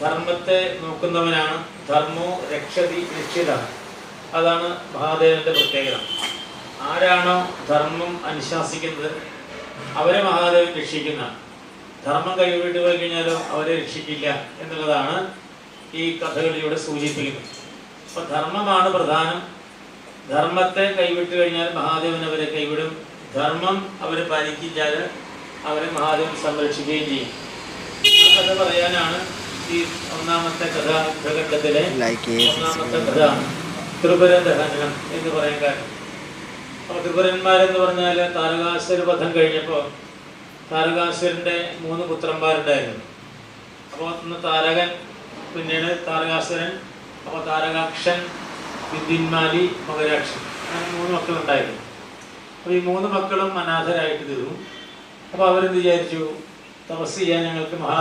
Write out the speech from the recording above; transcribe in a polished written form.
ധർമ്മത്തെ നോക്കുന്നവനാണ്. ധർമ്മോ രക്ഷതി രക്ഷിത. അതാണ് മഹാദേവന്റെ പ്രത്യേകത. ആരാണോ ധർമ്മം അനുശാസിക്കുന്നത് അവരെ മഹാദേവൻ രക്ഷിക്കുന്ന. ധർമ്മം കൈവിട്ട് പോയി കഴിഞ്ഞാലോ അവരെ രക്ഷിക്കില്ല എന്നുള്ളതാണ് ഈ കഥകളിലൂടെ സൂചിപ്പിക്കുന്നത്. അപ്പൊ ധർമ്മമാണ് പ്രധാനം. ധർമ്മത്തെ കൈവിട്ട് കഴിഞ്ഞാൽ മഹാദേവൻ അവരെ കൈവിടും. ധർമ്മം അവരെ പാലിക്കിച്ചാൽ അവരെ മഹാദേവൻ സംരക്ഷിക്കുകയും ചെയ്യും. ആ കഥ പറയാനാണ് ഈ ഒന്നാമത്തെ കഥ, യുദ്ധഘട്ടത്തിലെ ഒന്നാമത്തെ കഥ ത്രിപുര ദഹനം എന്ന് പറയാൻ കാരണം. അപ്പൊ ത്രിപുരന്മാരെന്ന് പറഞ്ഞാൽ താരകാസുര വധം കഴിഞ്ഞപ്പോൾ താരകാസുരന്റെ 3 പുത്രന്മാരുണ്ടായിരുന്നു. അപ്പോൾ ഒന്ന് താരകൻ, പിന്നീട് താരകാസുരൻ, അപ്പോൾ താരകാക്ഷൻ, വിദ്യുന്മാലി, മകരാക്ഷൻ, അങ്ങനെ 3 മക്കളുണ്ടായിരുന്നു. അപ്പോൾ ഈ 3 മക്കളും അനാഥരായിട്ട് തീർന്നു. അപ്പോൾ അവരെന്ത് വിചാരിച്ചു, തപസ് ചെയ്യാൻ ഞങ്ങൾക്ക്